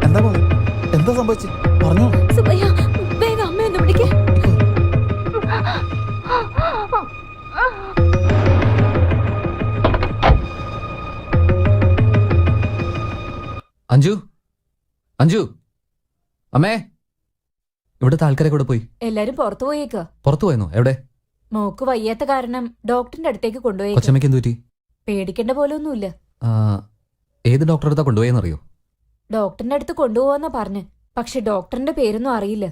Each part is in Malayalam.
എന്താ പോലെ എന്താ സംഭവിച്ചു പറഞ്ഞോ. സുബയ്യ, വേഗം അമ്മയൊന്ന് വിളിക്കേ. അഞ്ജു, അഞ്ജു, അമ്മേ, ഇവിടുത്തെ ആൾക്കാരെ കൂടെ പോയി. എല്ലാരും പുറത്തു പോയേക്ക്. പുറത്തു പോയെന്നോ? എവിടെ? മോക്ക് വയ്യാത്ത കാരണം ഡോക്ടറിന്റെ അടുത്തേക്ക് കൊണ്ടുപോയി. കൊച്ചമ്മയ്ക്ക് എന്ത് പറ്റി? പേടിക്കേണ്ട പോലെ ഒന്നുമില്ല. ഏത് ഡോക്ടറെ അടുത്താ കൊണ്ടുപോയെന്നറിയോ? ഡോക്ടറിന്റെ അടുത്ത് കൊണ്ടുപോവാന്നാ പറഞ്ഞ്, പക്ഷെ ഡോക്ടറിന്റെ പേരൊന്നും അറിയില്ല.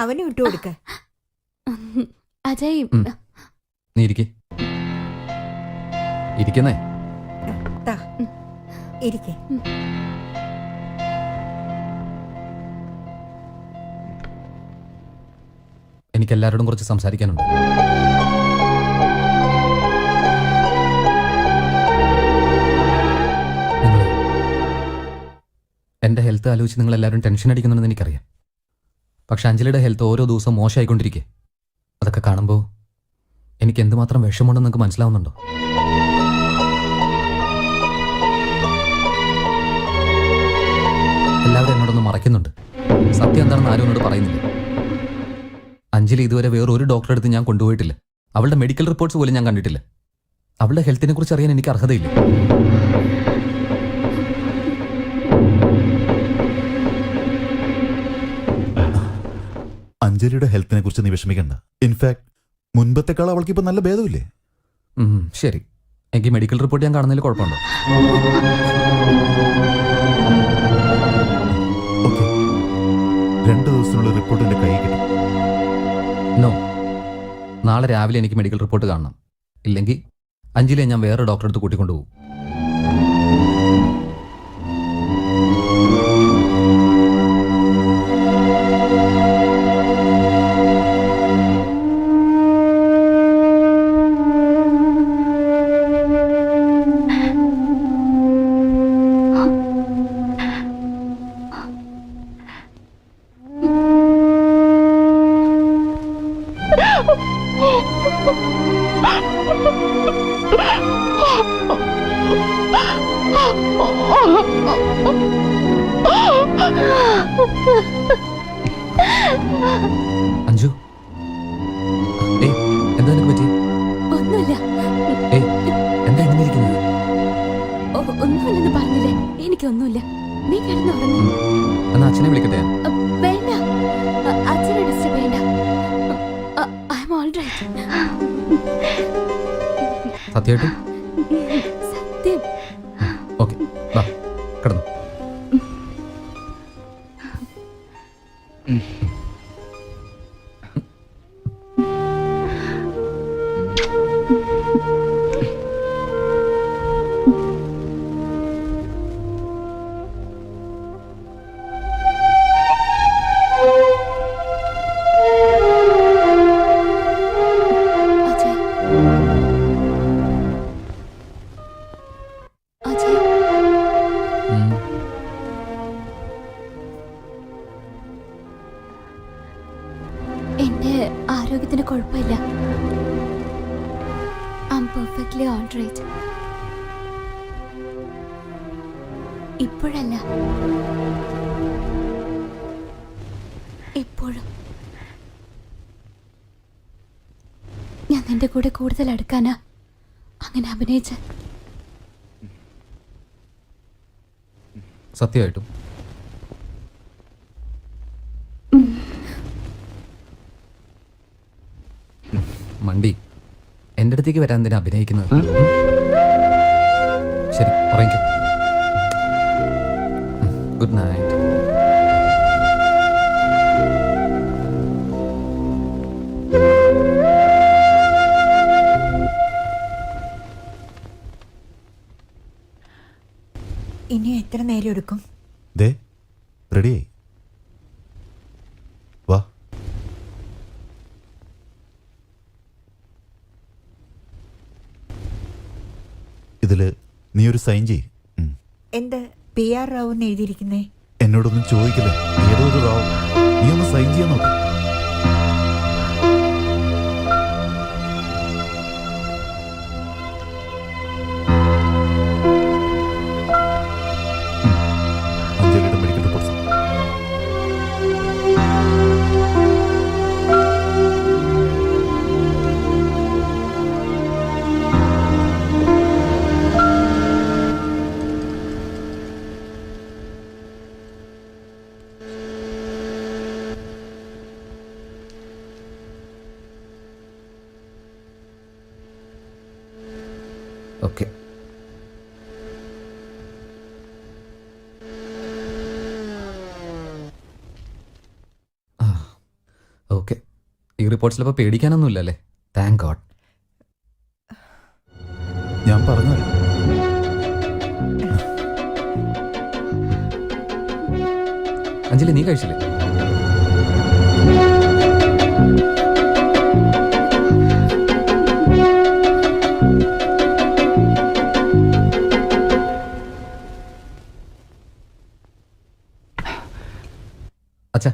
അവന് വിട്ടുകൊടുക്ക. അജയ്, നീ ഇരിക്കുന്നേ. ഇരിക്കേ. എനിക്ക് എല്ലാവരോടും കുറച്ച് സംസാരിക്കാനുണ്ട്. എന്റെ ഹെൽത്ത് ആലോചിച്ച് നിങ്ങൾ എല്ലാവരും ടെൻഷൻ അടിക്കുന്നുണ്ടെന്ന് എനിക്കറിയാം. പക്ഷെ അഞ്ജലിയുടെ ഹെൽത്ത് ഓരോ ദിവസവും മോശമായിക്കൊണ്ടിരിക്കെ. അതൊക്കെ കാണുമ്പോൾ എനിക്ക് എന്തുമാത്രം വിഷമമുണ്ടെന്ന് നിങ്ങൾക്ക് മനസ്സിലാവുന്നുണ്ടോ? എല്ലാവരും എന്നോടൊന്ന് മറയ്ക്കുന്നുണ്ട്. സത്യം എന്താണെന്ന് ആരും എന്നോട് പറയുന്നില്ല. അഞ്ജലി ഇതുവരെ വേറൊരു ഡോക്ടറെ അടുത്ത് ഞാൻ കൊണ്ടുപോയിട്ടില്ല. അവളുടെ മെഡിക്കൽ റിപ്പോർട്ട്സ് പോലും ഞാൻ കണ്ടിട്ടില്ല. അവളുടെ ഹെൽത്തിനെ കുറിച്ച് അറിയാൻ എനിക്ക് അർഹതയില്ല. അഞ്ജലിയുടെ ഹെൽത്തിനെ കുറിച്ച് നീ വിഷമിക്കണ്ട. ഇൻഫാക്ട് മുൻപത്തെക്കാൾ അവൾക്ക് ഇപ്പൊ നല്ല ഭേദമില്ലേ? ശരി, എനിക്ക് മെഡിക്കൽ റിപ്പോർട്ട് ഞാൻ കാണുന്നതിൽ കുഴപ്പമുണ്ടോ? ഓക്കെ, 2 ദിവസത്തിനുള്ള റിപ്പോർട്ട് എന്റെ കൈ കിട്ടും. നോ, നാളെ രാവിലെ എനിക്ക് മെഡിക്കൽ റിപ്പോർട്ട് കാണണം. ഇല്ലെങ്കിൽ അഞ്ജലിയെ ഞാൻ വേറെ ഡോക്ടറെ അടുത്ത് കൂട്ടിക്കൊണ്ടുപോകും. അഞ്ജു, എന്താ നിനക്ക് പറ്റി? ഒന്നുമില്ല. എന്താ ഇങ്ങനെ ഇരിക്കുന്നത്? ഒന്നുമില്ലെന്ന് പറഞ്ഞില്ലേ? എനിക്കൊന്നുമില്ല. നീ കിടന്നുറങ്ങി. എന്നാ അച്ഛനെ വിളിക്കട്ടെ? വേണ്ട, അച്ഛനെ ഡിസ്റ്റർബ് ചെയ്യണ്ട. I am all right. സത്യമായിട്ടും? സത്യം. ഓക്കെ, വാ കിടന്നു. എന്റെ ആരോഗ്യത്തിന് കുഴപ്പമില്ല. I am perfectly all right. ഇപ്പോഴല്ല, എപ്പോഴും. ഞാൻ നിന്റെ കൂടെ കൂടുതൽ അടുക്കാനാ അങ്ങനെ അഭിനയിച്ച. സത്യമായിട്ടും? മണ്ടി, എൻ്റെ അടുത്തേക്ക് വരാൻ എന്തിനാ അഭിനയിക്കുന്നത്? ശരി, ഉറങ്ങിക്കോ. Good night. ഇനി എത്ര നേരം എടുക്കും? ദേ റെഡിയായി. വാ. ഇതില് നീ ഒരു സൈൻ ചെയ്യ്. എന്താ PR റാവു എന്ന് എഴുതിയിരിക്കുന്നേ? എന്നോടൊന്നും ചോദിക്കില്ല, ഏതോ ഒരു റാവ്. നീ ഒന്ന് സൈൻ ചെയ്യാൻ നോക്ക്. അഞ്ജലിയുടെ മെഡിക്കൽ റിപ്പോർട്ട്സ്. ഓക്കെ. ഓക്കെ, ഈ റിപ്പോർട്ട്സിലപ്പോൾ പേടിക്കാനൊന്നുമില്ല അല്ലേ? Thank God. ഞാൻ പറഞ്ഞല്ലോ. അഞ്ജലി, നീ കഴിച്ചില്ലേ? അച്ഛാ,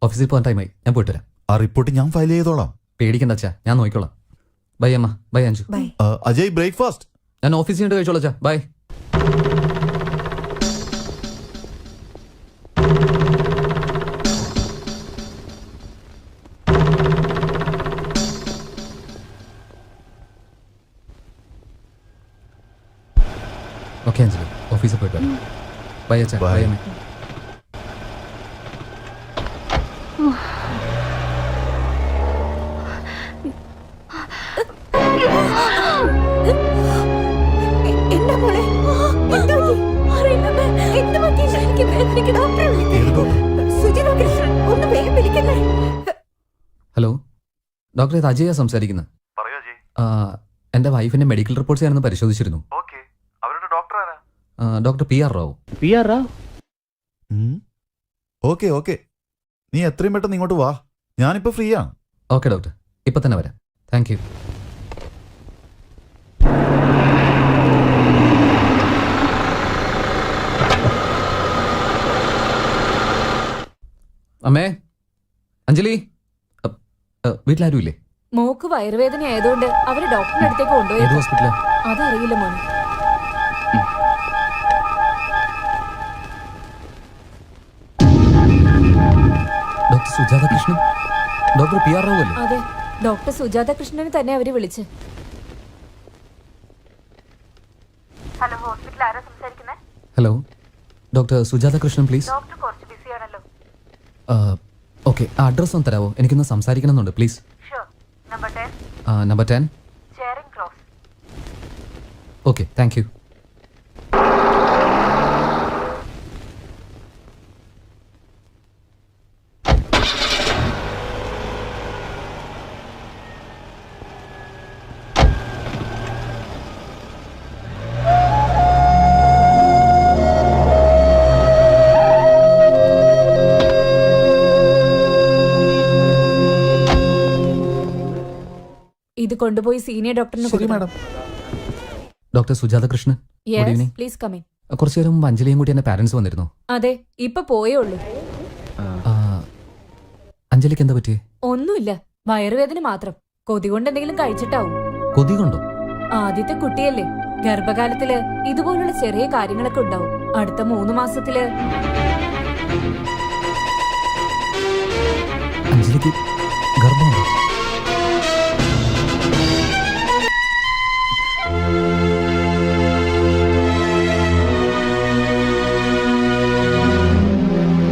ഓഫീസിൽ പോകാൻ ടൈമായി, ഞാൻ പോയിട്ട് വരാം. ആ റിപ്പോർട്ട് ഞാൻ ഫയൽ ചെയ്തോളാം. പേടിക്കണ്ട അച്ഛാ, ഞാൻ നോക്കിക്കോളാം. ബൈ അമ്മ, bye Anju. Bye. Ajay, breakfast. ഞാൻ ഓഫീസിൽ നിന്ന് കഴിച്ചോളാം അച്ഛാ, ബൈ. ഓക്കെ അഞ്ജലി, ഓഫീസിൽ പോയിട്ട് വരാം. ബൈ അച്ഛാ, Bye. ബൈ അമ്മ. എന്താ മോളെ? എന്താ പറ്റി? എന്ത് പറ്റി? എനിക്ക് വേദനിക്ക്. ഡോക്ടറെ വിളിക്ക്. ഏത് ഡോക്ടർ? സുജിത കൃഷ്ണൻ, ഒന്ന് വേഗം വിളിക്കുന്നേ. ഹലോ ഡോക്ടർ, ഇത് അജയ സംസാരിക്കുന്നത്. എൻ്റെ വൈഫിൻ്റെ മെഡിക്കൽ റിപ്പോർട്ട്സ് ഞാനൊന്ന് പരിശോധിച്ചിരുന്നു. Doctor PR Rao. Okay okay, നീ എത്രയും പെട്ടെന്ന് ഇങ്ങോട്ട് വാ. ഞാനിപ്പോ ഫ്രീ ആണ്. ഓക്കെ ഡോക്ടർ, ഇപ്പം തന്നെ വരാം. Thank you. അമ്മേ, അഞ്ജലി, വീട്ടിലാരും ഇല്ലേ? മോക്ക് വയറുവേദന ആയതുകൊണ്ട് അവര് ഡോക്ടറിന്റെ അടുത്തേക്ക് ഏത് കൊണ്ടുപോയി. ഹോസ്പിറ്റലാ? അതറിയില്ല മോനെ. Doctor Sujatha Krishnan. Doctor PR Rao അല്ലേ? അതെ, ഡോക്ടർ സുജാത കൃഷ്ണനെ തന്നെ അവര് വിളിച്ച്. Hello doctor Sujatha Krishnan please. Okay, ആ അഡ്രസ് ഒന്ന് തരാമോ? എനിക്കൊന്ന് സംസാരിക്കണമെന്നുണ്ട് please. Number 10. Okay, thank you. ഇത് കൊണ്ടുപോയി സീനിയർ ഡോക്ടറിന് ശരി madam. Doctor Sujatha Krishnan, good evening. Please come in. കുറച്ചു നേരം മുമ്പ് അഞ്ജലിയും കൂടി എന്റെ പാരന്റ്സ് വന്നിരുന്നു. അതെ, ഇപ്പൊ പോയേ ഉള്ളൂ. അഞ്ജലിക്ക് എന്താ പറ്റിയേ? ഒന്നുമില്ല, വയറുവേദന മാത്രം. കൊതി കൊണ്ട് എന്തെങ്കിലും കഴിച്ചിട്ടാവും. കൊതി കൊണ്ടോ? ആദ്യത്തെ കുട്ടിയല്ലേ, ഗർഭകാലത്തില് ഇതുപോലുള്ള ചെറിയ കാര്യങ്ങളൊക്കെ ഉണ്ടാവും. അടുത്ത 3 മാസത്തില് അഞ്ജലിക്ക് ഗർഭമുണ്ടോ?